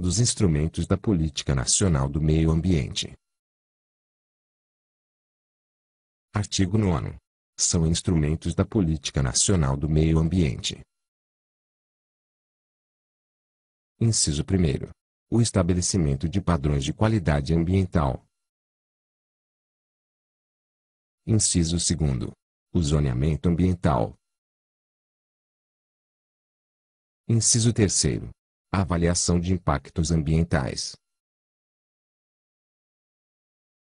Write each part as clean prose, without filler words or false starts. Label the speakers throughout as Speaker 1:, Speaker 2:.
Speaker 1: dos instrumentos da Política Nacional do Meio Ambiente. Artigo 9º. São instrumentos da Política Nacional do Meio Ambiente. Inciso 1º. O estabelecimento de padrões de qualidade ambiental. Inciso 2º. O zoneamento ambiental. Inciso 3º. A avaliação de impactos ambientais.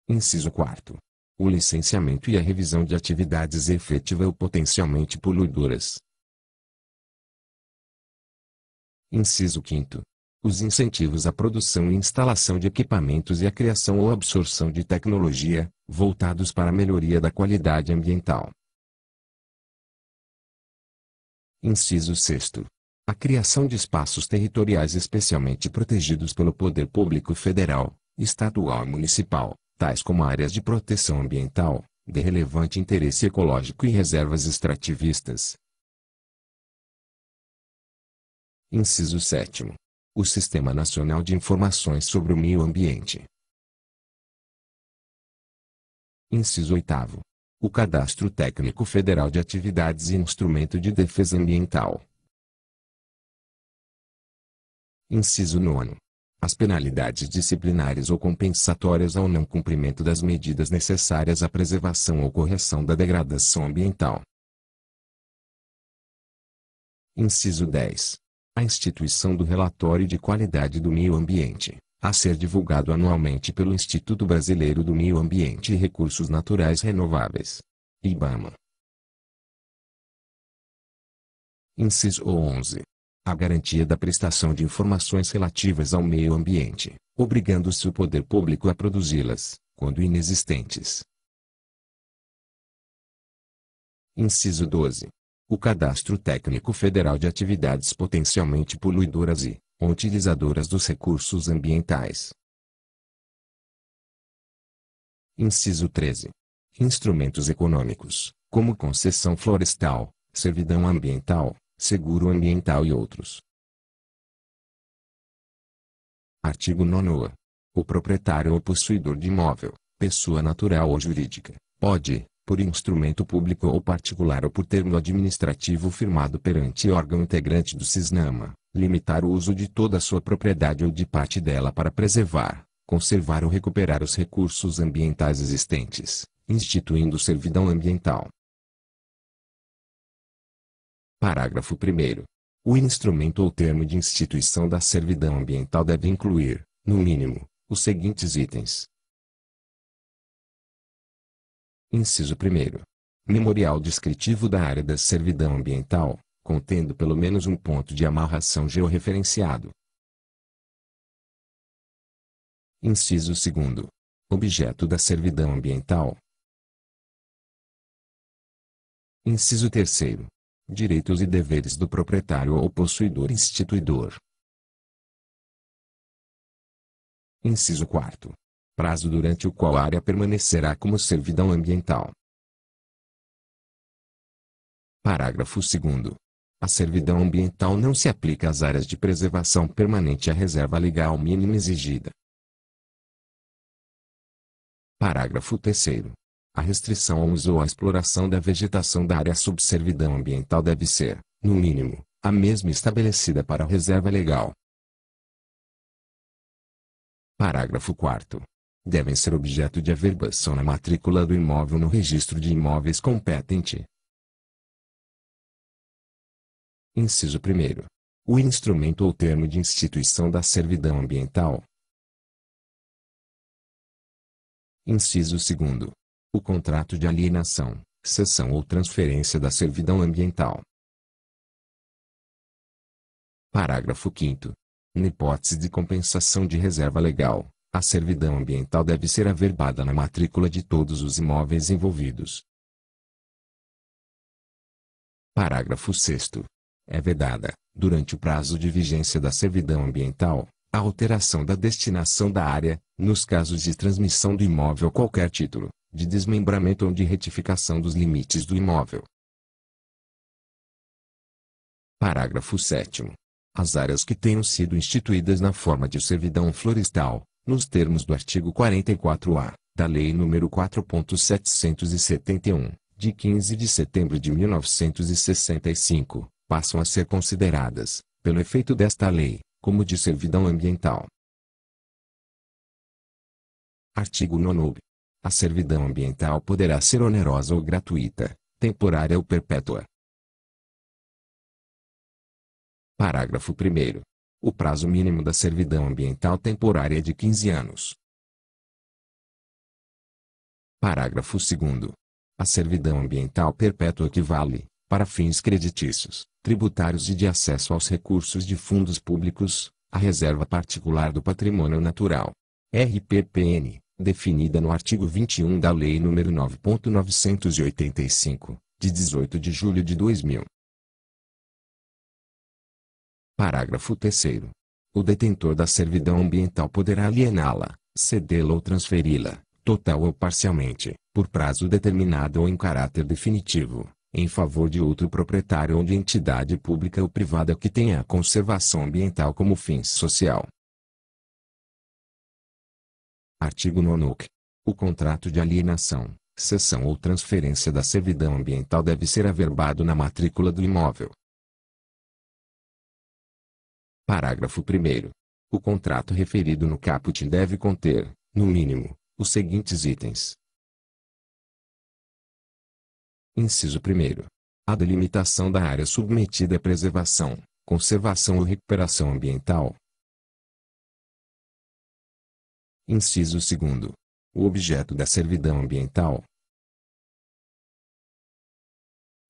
Speaker 1: Inciso 4º. O licenciamento e a revisão de atividades efetiva ou potencialmente poluidoras. Inciso 5º. Os incentivos à produção e instalação de equipamentos e à criação ou absorção de tecnologia, voltados para a melhoria da qualidade ambiental. Inciso 6º. A criação de espaços territoriais especialmente protegidos pelo poder público federal, estadual e municipal, tais como áreas de proteção ambiental, de relevante interesse ecológico e reservas extrativistas. Inciso 7º. O Sistema Nacional de Informações sobre o Meio Ambiente. Inciso 8º. O Cadastro Técnico Federal de Atividades e Instrumento de Defesa Ambiental. Inciso 9º. As penalidades disciplinares ou compensatórias ao não cumprimento das medidas necessárias à preservação ou correção da degradação ambiental. Inciso 10. A instituição do Relatório de Qualidade do Meio Ambiente, a ser divulgado anualmente pelo Instituto Brasileiro do Meio Ambiente e Recursos Naturais Renováveis, IBAMA. Inciso 11. A garantia da prestação de informações relativas ao meio ambiente, obrigando-se o poder público a produzi-las, quando inexistentes. Inciso 12. O Cadastro Técnico Federal de Atividades Potencialmente Poluidoras e, ou utilizadoras dos recursos ambientais. Inciso 13. Instrumentos econômicos, como concessão florestal, servidão ambiental, seguro ambiental e outros. Artigo 9º. O proprietário ou possuidor de imóvel, pessoa natural ou jurídica, pode, por instrumento público ou particular ou por termo administrativo firmado perante órgão integrante do CISNAMA, limitar o uso de toda a sua propriedade ou de parte dela para preservar, conservar ou recuperar os recursos ambientais existentes, instituindo servidão ambiental. Parágrafo 1º. O instrumento ou termo de instituição da servidão ambiental deve incluir, no mínimo, os seguintes itens. Inciso 1º. Memorial descritivo da área da servidão ambiental, contendo pelo menos um ponto de amarração georreferenciado. Inciso 2º. Objeto da servidão ambiental. Inciso 3º. Direitos e deveres do proprietário ou possuidor instituidor. Inciso 4º. Prazo durante o qual a área permanecerá como servidão ambiental. Parágrafo 2º. A servidão ambiental não se aplica às áreas de preservação permanente e à reserva legal mínima exigida. Parágrafo 3º. A restrição ao uso ou à exploração da vegetação da área sob servidão ambiental deve ser, no mínimo, a mesma estabelecida para a reserva legal. Parágrafo 4º. Devem ser objeto de averbação na matrícula do imóvel no registro de imóveis competente. Inciso 1º. O instrumento ou termo de instituição da servidão ambiental. Inciso 2º. O contrato de alienação, cessão ou transferência da servidão ambiental. Parágrafo 5º. Na hipótese de compensação de reserva legal, a servidão ambiental deve ser averbada na matrícula de todos os imóveis envolvidos. Parágrafo 6º. É vedada, durante o prazo de vigência da servidão ambiental, a alteração da destinação da área, nos casos de transmissão do imóvel a qualquer título, de desmembramento ou de retificação dos limites do imóvel. Parágrafo 7º. As áreas que tenham sido instituídas na forma de servidão florestal, nos termos do artigo 44-A, da Lei nº 4.771, de 15 de setembro de 1965, passam a ser consideradas, pelo efeito desta lei, como de servidão ambiental. Artigo 9º. A servidão ambiental poderá ser onerosa ou gratuita, temporária ou perpétua. Parágrafo 1º. O prazo mínimo da servidão ambiental temporária é de 15 anos. Parágrafo 2º. A servidão ambiental perpétua equivale, para fins creditícios, tributários e de acesso aos recursos de fundos públicos, à reserva particular do patrimônio natural. RPPN, definida no artigo 21 da Lei nº 9.985, de 18 de julho de 2000. Parágrafo 3º. O detentor da servidão ambiental poderá aliená-la, cedê-la ou transferi-la, total ou parcialmente, por prazo determinado ou em caráter definitivo, em favor de outro proprietário ou de entidade pública ou privada que tenha a conservação ambiental como fim social. Artigo 9º. O contrato de alienação, cessão ou transferência da servidão ambiental deve ser averbado na matrícula do imóvel. Parágrafo 1º. O contrato referido no caput deve conter, no mínimo, os seguintes itens. Inciso 1º. A delimitação da área submetida à preservação, conservação ou recuperação ambiental. Inciso 2º. O objeto da servidão ambiental.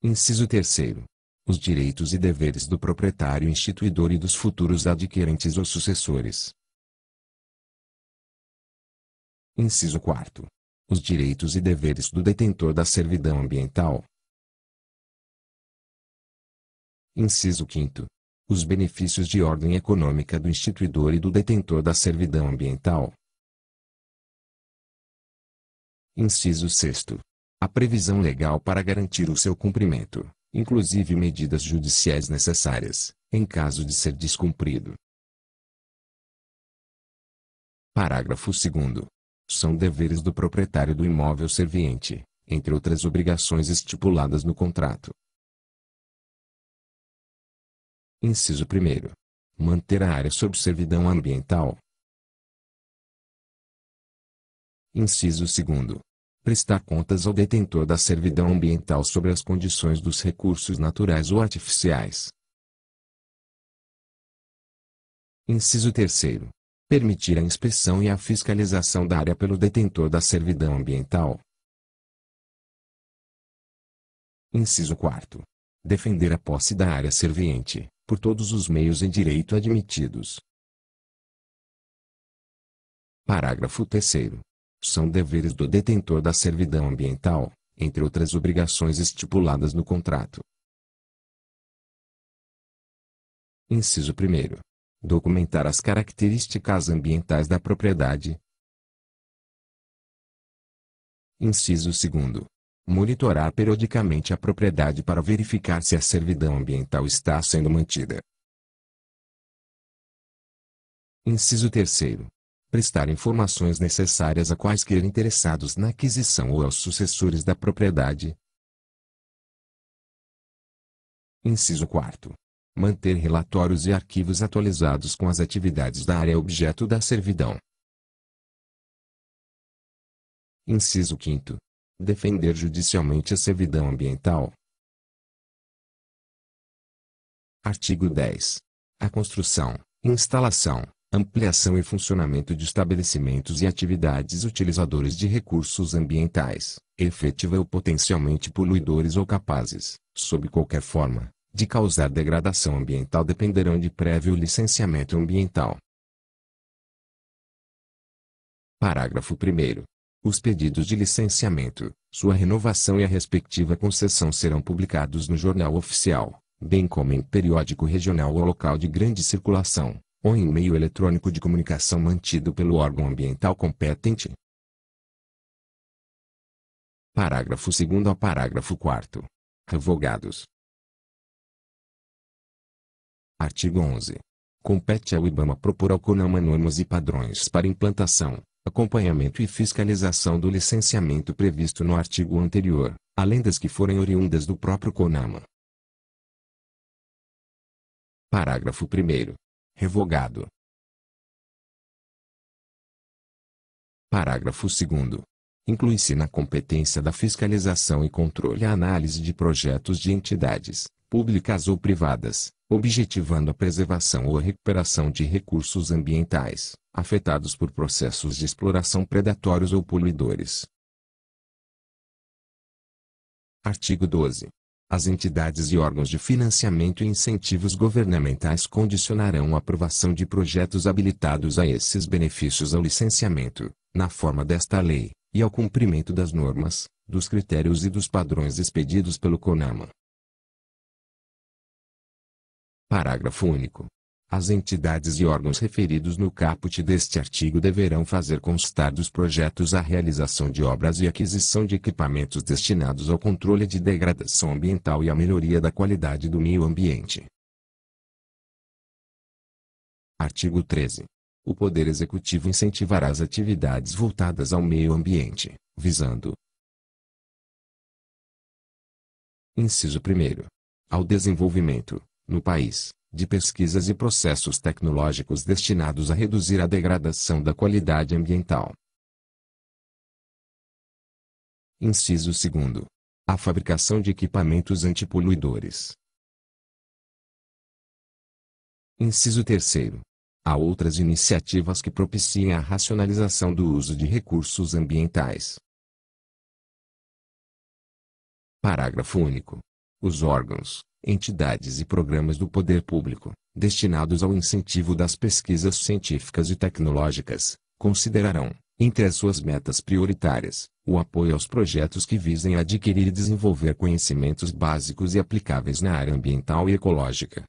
Speaker 1: Inciso 3º. Os direitos e deveres do proprietário instituidor e dos futuros adquirentes ou sucessores. Inciso 4º. Os direitos e deveres do detentor da servidão ambiental. Inciso 5º. Os benefícios de ordem econômica do instituidor e do detentor da servidão ambiental. Inciso 6º. A previsão legal para garantir o seu cumprimento, inclusive medidas judiciais necessárias, em caso de ser descumprido. Parágrafo 2º. São deveres do proprietário do imóvel serviente, entre outras obrigações estipuladas no contrato. Inciso 1º. Manter a área sob servidão ambiental. Inciso 2º. Prestar contas ao detentor da servidão ambiental sobre as condições dos recursos naturais ou artificiais. Inciso 3º. Permitir a inspeção e a fiscalização da área pelo detentor da servidão ambiental. Inciso 4º. Defender a posse da área serviente, por todos os meios em direito admitidos. Parágrafo 3º. São deveres do detentor da servidão ambiental, entre outras obrigações estipuladas no contrato. Inciso 1º. Documentar as características ambientais da propriedade. Inciso 2º. Monitorar periodicamente a propriedade para verificar se a servidão ambiental está sendo mantida. Inciso 3º. Prestar informações necessárias a quaisquer interessados na aquisição ou aos sucessores da propriedade. Inciso 4º. Manter relatórios e arquivos atualizados com as atividades da área objeto da servidão. Inciso 5º. Defender judicialmente a servidão ambiental. Artigo 10. A construção, instalação, ampliação e funcionamento de estabelecimentos e atividades utilizadores de recursos ambientais, efetiva ou potencialmente poluidores ou capazes, sob qualquer forma, de causar degradação ambiental dependerão de prévio licenciamento ambiental. Parágrafo 1º. Os pedidos de licenciamento, sua renovação e a respectiva concessão serão publicados no Jornal Oficial, bem como em periódico regional ou local de grande circulação, ou em meio eletrônico de comunicação mantido pelo órgão ambiental competente. Parágrafo 2º ao parágrafo 4º. Revogados. Artigo 11. Compete ao IBAMA propor ao CONAMA normas e padrões para implantação, acompanhamento e fiscalização do licenciamento previsto no artigo anterior, além das que forem oriundas do próprio CONAMA. Parágrafo 1º. Revogado. Parágrafo 2º. Inclui-se na competência da fiscalização e controle a análise de projetos de entidades, públicas ou privadas, objetivando a preservação ou a recuperação de recursos ambientais, afetados por processos de exploração predatórios ou poluidores. Artigo 12. As entidades e órgãos de financiamento e incentivos governamentais condicionarão a aprovação de projetos habilitados a esses benefícios ao licenciamento, na forma desta lei, e ao cumprimento das normas, dos critérios e dos padrões expedidos pelo CONAMA. Parágrafo único. As entidades e órgãos referidos no caput deste artigo deverão fazer constar dos projetos a realização de obras e aquisição de equipamentos destinados ao controle de degradação ambiental e à melhoria da qualidade do meio ambiente. Artigo 13. O Poder Executivo incentivará as atividades voltadas ao meio ambiente, visando: inciso 1º. Ao desenvolvimento, no país, de pesquisas e processos tecnológicos destinados a reduzir a degradação da qualidade ambiental. Inciso 2º. A fabricação de equipamentos antipoluidores. Inciso 3º. Há outras iniciativas que propiciem a racionalização do uso de recursos ambientais. Parágrafo único. Os órgãos, entidades e programas do poder público, destinados ao incentivo das pesquisas científicas e tecnológicas, considerarão, entre as suas metas prioritárias, o apoio aos projetos que visem adquirir e desenvolver conhecimentos básicos e aplicáveis na área ambiental e ecológica.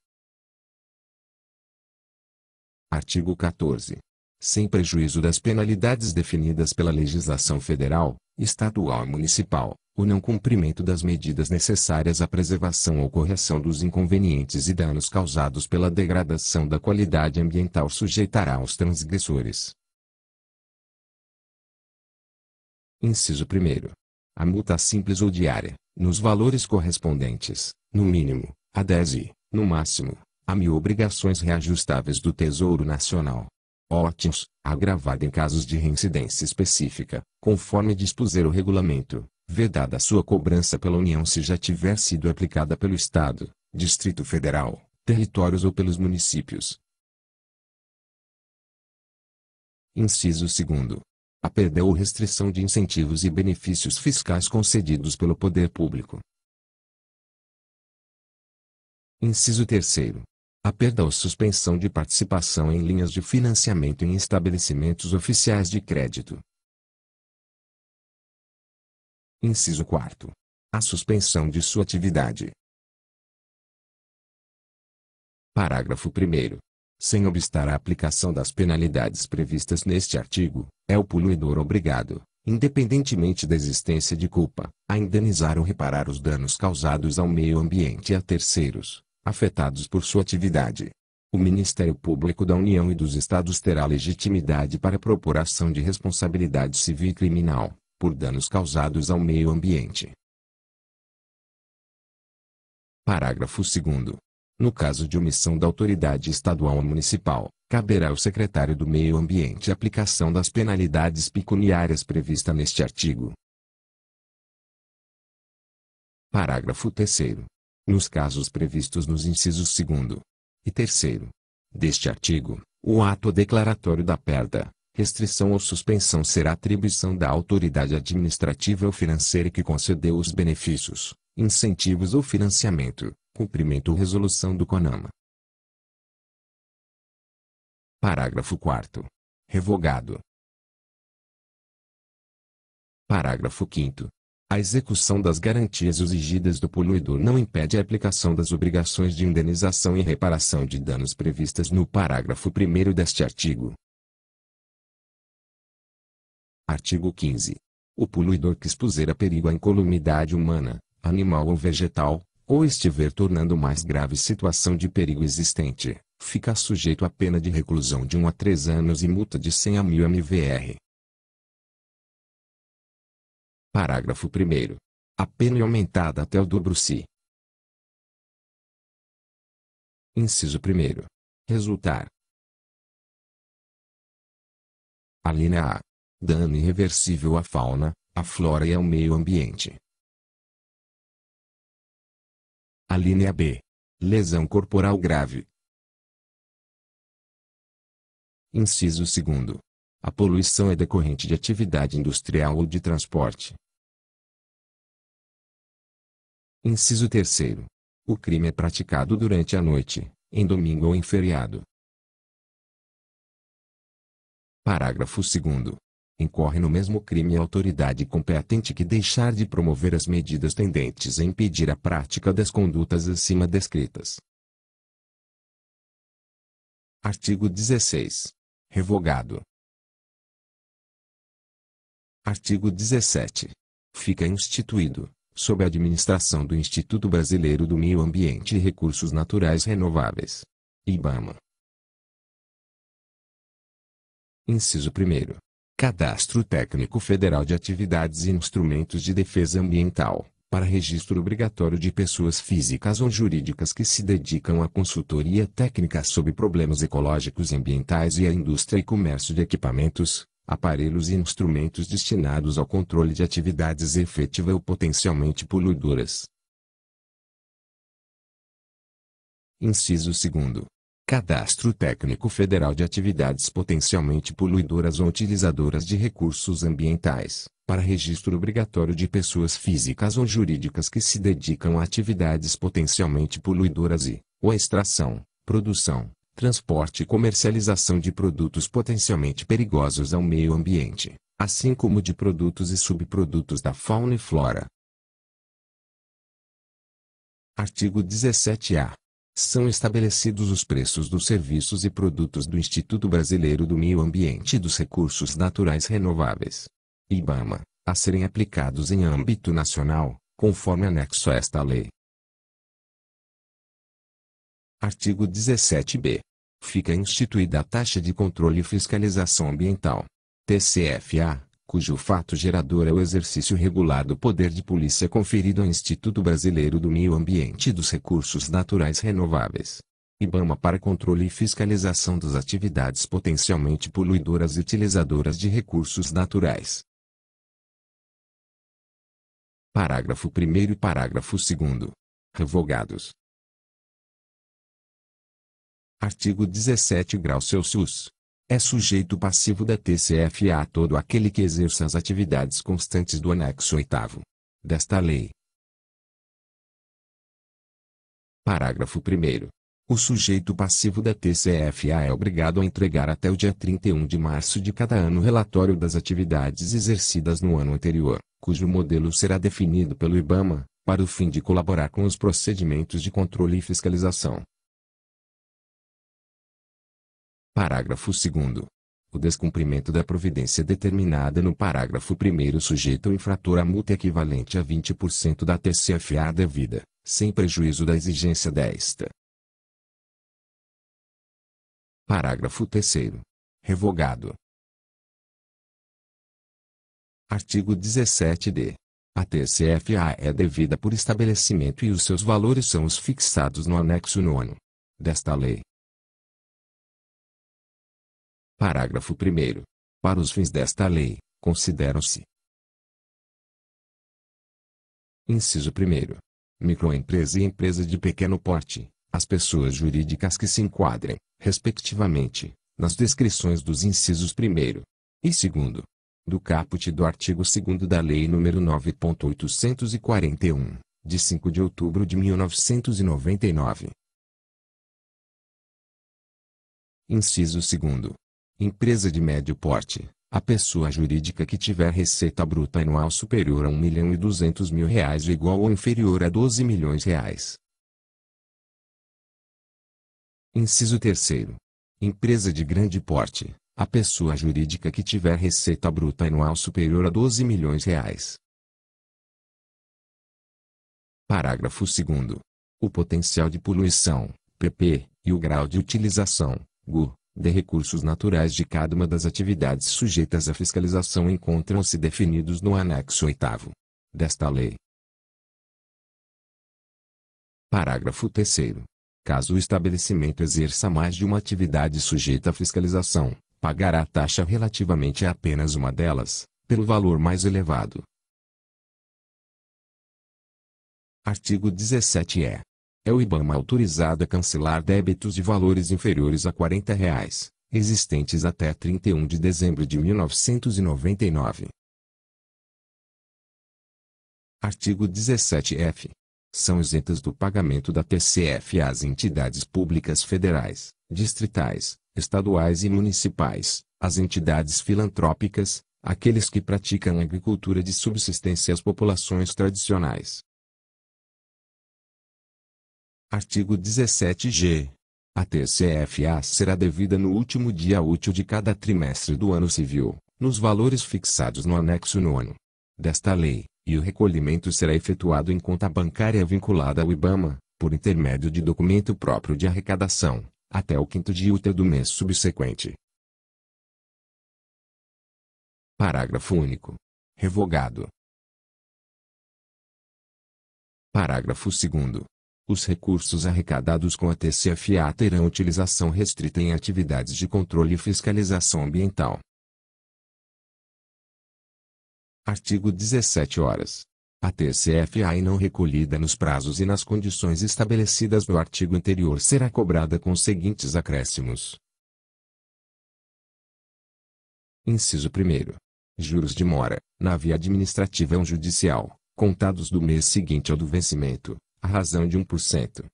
Speaker 1: Artigo 14. Sem prejuízo das penalidades definidas pela legislação federal, estadual e municipal, o não cumprimento das medidas necessárias à preservação ou correção dos inconvenientes e danos causados pela degradação da qualidade ambiental sujeitará os transgressores. Inciso 1º. A multa simples ou diária, nos valores correspondentes, no mínimo, a 10 e, no máximo, a 1.000 obrigações reajustáveis do Tesouro Nacional. OTNs, agravada em casos de reincidência específica, conforme dispuser o regulamento, vedada a sua cobrança pela União se já tiver sido aplicada pelo Estado, Distrito Federal, territórios ou pelos municípios. Inciso 2º. A perda ou restrição de incentivos e benefícios fiscais concedidos pelo poder público. Inciso 3º. A perda ou suspensão de participação em linhas de financiamento em estabelecimentos oficiais de crédito. Inciso 4º. A suspensão de sua atividade. Parágrafo 1º. Sem obstar a aplicação das penalidades previstas neste artigo, é o poluidor obrigado, independentemente da existência de culpa, a indenizar ou reparar os danos causados ao meio ambiente e a terceiros, afetados por sua atividade. O Ministério Público da União e dos Estados terá legitimidade para propor ação de responsabilidade civil e criminal, por danos causados ao meio ambiente. Parágrafo 2º. No caso de omissão da autoridade estadual ou municipal, caberá ao secretário do Meio Ambiente a aplicação das penalidades pecuniárias previstas neste artigo. Parágrafo 3º. Nos casos previstos nos incisos 2º e 3º deste artigo, o ato declaratório da perda, restrição ou suspensão será atribuição da autoridade administrativa ou financeira que concedeu os benefícios, incentivos ou financiamento, cumprimento ou resolução do CONAMA. Parágrafo 4º. Revogado. Parágrafo 5º. A execução das garantias exigidas do poluidor não impede a aplicação das obrigações de indenização e reparação de danos previstas no parágrafo 1º deste artigo. Artigo 15. O poluidor que expuser a perigo à incolumidade humana, animal ou vegetal, ou estiver tornando mais grave situação de perigo existente, fica sujeito à pena de reclusão de 1 a 3 anos e multa de 100 a 1.000 mvr. Parágrafo 1º. A pena é aumentada até o dobro se: inciso 1º. Resultar: a linha A. Dano irreversível à fauna, à flora e ao meio ambiente. A linha B. Lesão corporal grave. Inciso 2º. A poluição é decorrente de atividade industrial ou de transporte. Inciso 3º. O crime é praticado durante a noite, em domingo ou em feriado. Parágrafo 2º. Incorre no mesmo crime a autoridade competente que deixar de promover as medidas tendentes a impedir a prática das condutas acima descritas. Artigo 16. Revogado. Artigo 17. Fica instituído, sob a administração do Instituto Brasileiro do Meio Ambiente e Recursos Naturais Renováveis, IBAMA. Inciso 1º. Cadastro Técnico Federal de Atividades e Instrumentos de Defesa Ambiental, para registro obrigatório de pessoas físicas ou jurídicas que se dedicam à consultoria técnica sobre problemas ecológicos e ambientais e à indústria e comércio de equipamentos, aparelhos e instrumentos destinados ao controle de atividades efetiva ou potencialmente poluidoras. Inciso 2º. Cadastro Técnico Federal de Atividades Potencialmente Poluidoras ou Utilizadoras de Recursos Ambientais, para registro obrigatório de pessoas físicas ou jurídicas que se dedicam a atividades potencialmente poluidoras ou a extração, produção, transporte e comercialização de produtos potencialmente perigosos ao meio ambiente, assim como de produtos e subprodutos da fauna e flora. Artigo 17-A. São estabelecidos os preços dos serviços e produtos do Instituto Brasileiro do Meio Ambiente e dos Recursos Naturais Renováveis, IBAMA, a serem aplicados em âmbito nacional, conforme anexo a esta lei. Artigo 17-B. Fica instituída a Taxa de Controle e Fiscalização Ambiental, TCFA, cujo fato gerador é o exercício regular do poder de polícia conferido ao Instituto Brasileiro do Meio Ambiente e dos Recursos Naturais Renováveis, IBAMA, para controle e fiscalização das atividades potencialmente poluidoras e utilizadoras de recursos naturais. Parágrafo 1º e parágrafo 2º. Revogados. Artigo 17 graus Celsius. É sujeito passivo da TCFA a todo aquele que exerça as atividades constantes do anexo 8º desta lei. Parágrafo 1º. O sujeito passivo da TCFA é obrigado a entregar até o dia 31 de março de cada ano o relatório das atividades exercidas no ano anterior, cujo modelo será definido pelo IBAMA, para o fim de colaborar com os procedimentos de controle e fiscalização. Parágrafo 2º. O descumprimento da providência determinada no parágrafo 1º sujeita o infrator a multa equivalente a 20% da TCFA devida, sem prejuízo da exigência desta. Parágrafo 3º. Revogado. Artigo 17-D. A TCFA é devida por estabelecimento e os seus valores são os fixados no anexo 9 desta lei. Parágrafo 1º. Para os fins desta lei, consideram-se: inciso 1º. Microempresa e empresa de pequeno porte, as pessoas jurídicas que se enquadrem, respectivamente, nas descrições dos incisos 1º e 2º do caput do artigo 2º da Lei nº 9.841, de 5 de outubro de 1999. Inciso 2º. Empresa de médio porte, a pessoa jurídica que tiver receita bruta anual superior a R$ 1.200.000 ou igual ou inferior a R$ 12 milhões. Inciso 3º. Empresa de grande porte, a pessoa jurídica que tiver receita bruta anual superior a R$ 12 milhões. Parágrafo 2º. O potencial de poluição, pp, e o grau de utilização, GU, de recursos naturais de cada uma das atividades sujeitas à fiscalização encontram-se definidos no anexo 8º desta lei. Parágrafo 3º. Caso o estabelecimento exerça mais de uma atividade sujeita à fiscalização, pagará taxa relativamente a apenas uma delas, pelo valor mais elevado. Artigo 17-E. É o IBAMA autorizado a cancelar débitos de valores inferiores a R$ 40, existentes até 31 de dezembro de 1999. Artigo 17-F. São isentas do pagamento da TCF as entidades públicas federais, distritais, estaduais e municipais, as entidades filantrópicas, aqueles que praticam agricultura de subsistência e as populações tradicionais. Artigo 17-G. A TCFA será devida no último dia útil de cada trimestre do ano civil, nos valores fixados no anexo 9º desta lei, e o recolhimento será efetuado em conta bancária vinculada ao IBAMA, por intermédio de documento próprio de arrecadação, até o 5º dia útil do mês subsequente. Parágrafo único. Revogado. Parágrafo 2º. Os recursos arrecadados com a TCFA terão utilização restrita em atividades de controle e fiscalização ambiental. Artigo 17 horas. A TCFA não recolhida nos prazos e nas condições estabelecidas no artigo anterior será cobrada com os seguintes acréscimos. Inciso 1º. Juros de mora, na via administrativa ou judicial, contados do mês seguinte ao do vencimento, à razão de 1%.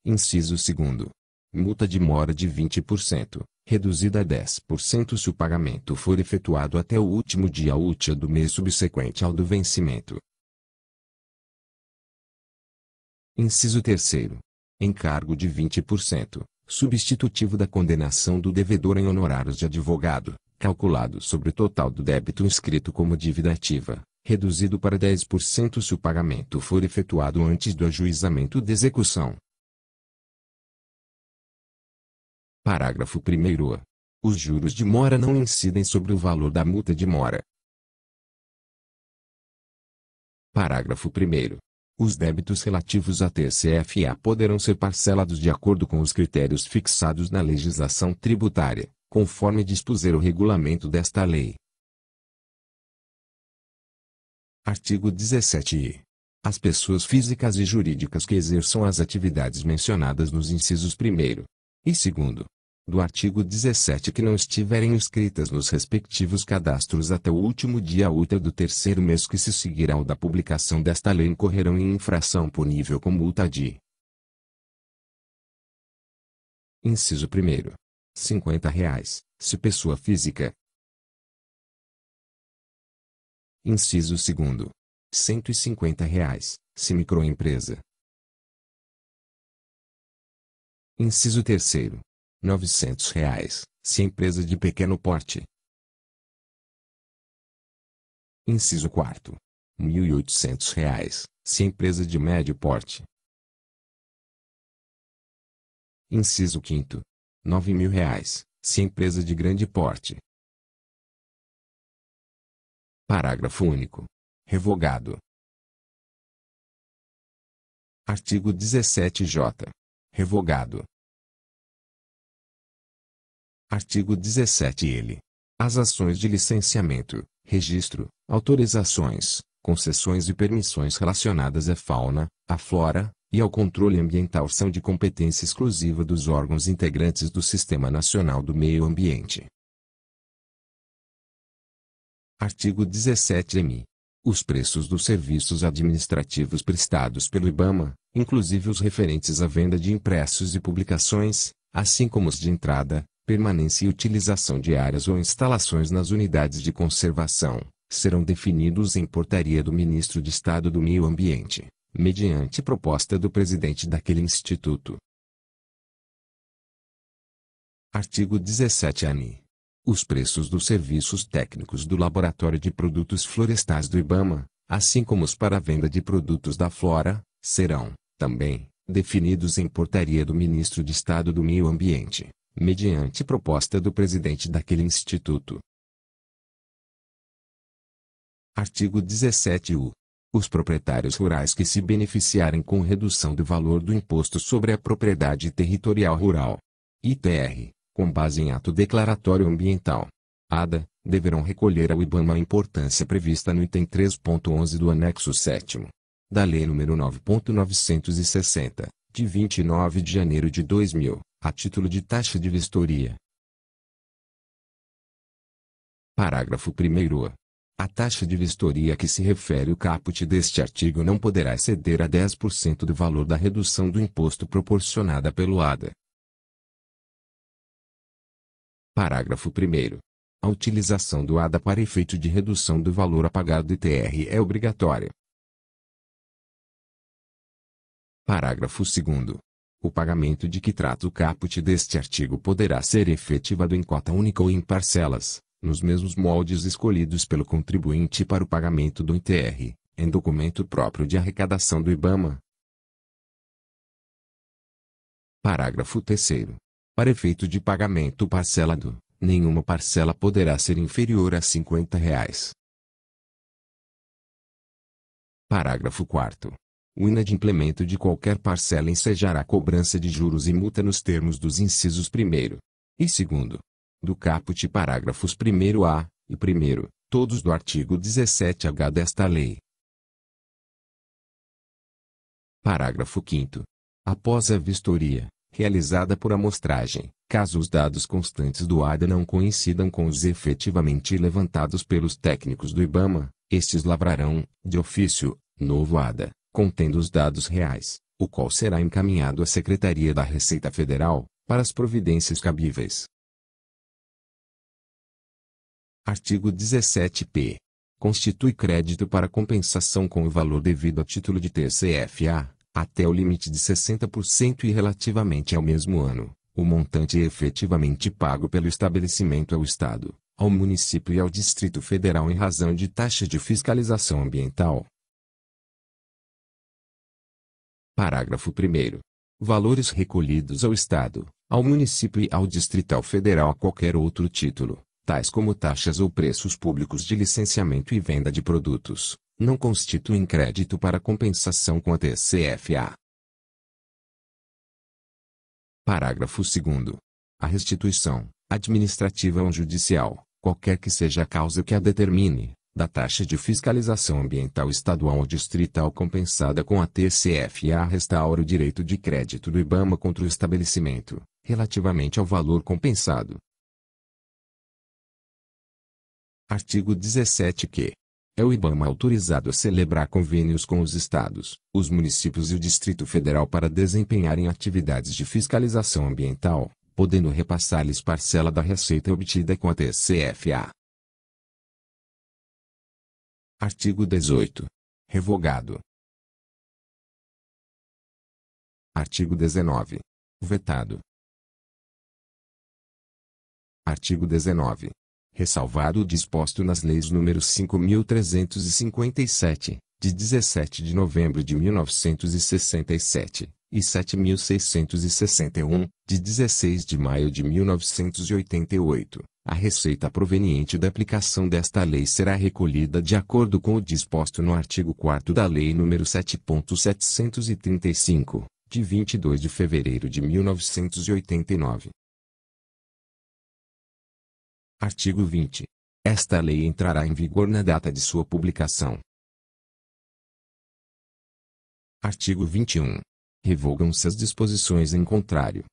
Speaker 1: Inciso 2º. Multa de mora de 20%, reduzida a 10% se o pagamento for efetuado até o último dia útil do mês subsequente ao do vencimento. Inciso 3º. Encargo de 20%, substitutivo da condenação do devedor em honorários de advogado, calculado sobre o total do débito inscrito como dívida ativa, reduzido para 10% se o pagamento for efetuado antes do ajuizamento de execução. Parágrafo 1º. Os juros de mora não incidem sobre o valor da multa de mora. Parágrafo 1º. Os débitos relativos à TCFA poderão ser parcelados de acordo com os critérios fixados na legislação tributária, conforme dispuser o regulamento desta lei. Artigo 17-I. As pessoas físicas e jurídicas que exerçam as atividades mencionadas nos incisos 1º e 2º do artigo 17 que não estiverem inscritas nos respectivos cadastros até o último dia útil do terceiro mês que se seguirá ao da publicação desta lei incorrerão em infração punível com multa de: Inciso 1º. R$ 50, se pessoa física. Inciso 2º. R$ 150, se microempresa. Inciso 3º. R$ 900, se empresa de pequeno porte. Inciso 4º. R$ 1.800, se empresa de médio porte. Inciso 5º. R$ 9.000, se empresa de grande porte. Parágrafo único. Revogado. Artigo 17-J. Revogado. Artigo 17-L. As ações de licenciamento, registro, autorizações, concessões e permissões relacionadas à fauna, à flora e ao controle ambiental são de competência exclusiva dos órgãos integrantes do Sistema Nacional do Meio Ambiente. Artigo 17-M. Os preços dos serviços administrativos prestados pelo IBAMA, inclusive os referentes à venda de impressos e publicações, assim como os de entrada, permanência e utilização de áreas ou instalações nas unidades de conservação, serão definidos em portaria do Ministro de Estado do Meio Ambiente, mediante proposta do presidente daquele instituto. Artigo 17-ANI. Os preços dos serviços técnicos do Laboratório de Produtos Florestais do IBAMA, assim como os para a venda de produtos da flora, serão, também, definidos em portaria do Ministro de Estado do Meio Ambiente, mediante proposta do presidente daquele instituto. Artigo 17-U. Os proprietários rurais que se beneficiarem com redução do valor do Imposto sobre a Propriedade Territorial Rural, ITR, com base em ato declaratório ambiental, ADA, deverão recolher ao IBAMA a importância prevista no item 3.11 do anexo 7º da Lei nº 9.960, de 29 de janeiro de 2000, a título de taxa de vistoria. Parágrafo 1º. A taxa de vistoria a que se refere o caput deste artigo não poderá exceder a 10% do valor da redução do imposto proporcionada pelo ADA. Parágrafo 1º. A utilização do ADA para efeito de redução do valor a pagar do ITR é obrigatória. Parágrafo 2º. O pagamento de que trata o caput deste artigo poderá ser efetivado em cota única ou em parcelas, nos mesmos moldes escolhidos pelo contribuinte para o pagamento do ITR, em documento próprio de arrecadação do IBAMA. Parágrafo 3º. Para efeito de pagamento parcelado, nenhuma parcela poderá ser inferior a R$ 50. Parágrafo 4º. O inadimplemento de qualquer parcela ensejará cobrança de juros e multa nos termos dos incisos 1º e 2º do caput parágrafos 1º-A e 1º, todos do artigo 17-H desta lei. Parágrafo 5º. Após a vistoria, realizada por amostragem, caso os dados constantes do ADA não coincidam com os efetivamente levantados pelos técnicos do IBAMA, estes lavrarão, de ofício, novo ADA, contendo os dados reais, o qual será encaminhado à Secretaria da Receita Federal, para as providências cabíveis. Artigo 17-P. Constitui crédito para compensação com o valor devido a título de TCFA, até o limite de 60% e relativamente ao mesmo ano, o montante efetivamente pago pelo estabelecimento ao Estado, ao município e ao Distrito Federal em razão de taxa de fiscalização ambiental. Parágrafo 1º. Valores recolhidos ao Estado, ao município e ao Distrito Federal a qualquer outro título, tais como taxas ou preços públicos de licenciamento e venda de produtos, não constituem crédito para compensação com a TCFA. Parágrafo 2º. A restituição, administrativa ou judicial, qualquer que seja a causa que a determine, da taxa de fiscalização ambiental estadual ou distrital compensada com a TCFA restaura o direito de crédito do IBAMA contra o estabelecimento, relativamente ao valor compensado. Artigo 17-Q. É o IBAMA autorizado a celebrar convênios com os estados, os municípios e o Distrito Federal para desempenharem atividades de fiscalização ambiental, podendo repassar-lhes parcela da receita obtida com a TCFA. Artigo 18. Revogado. Artigo 19. Vetado. Artigo 19. Ressalvado o disposto nas leis nº 5.357, de 17 de novembro de 1967, e 7.661, de 16 de maio de 1988, a receita proveniente da aplicação desta lei será recolhida de acordo com o disposto no artigo 4º da Lei nº 7.735, de 22 de fevereiro de 1989. Artigo 20. Esta lei entrará em vigor na data de sua publicação. Artigo 21. Revogam-se as disposições em contrário,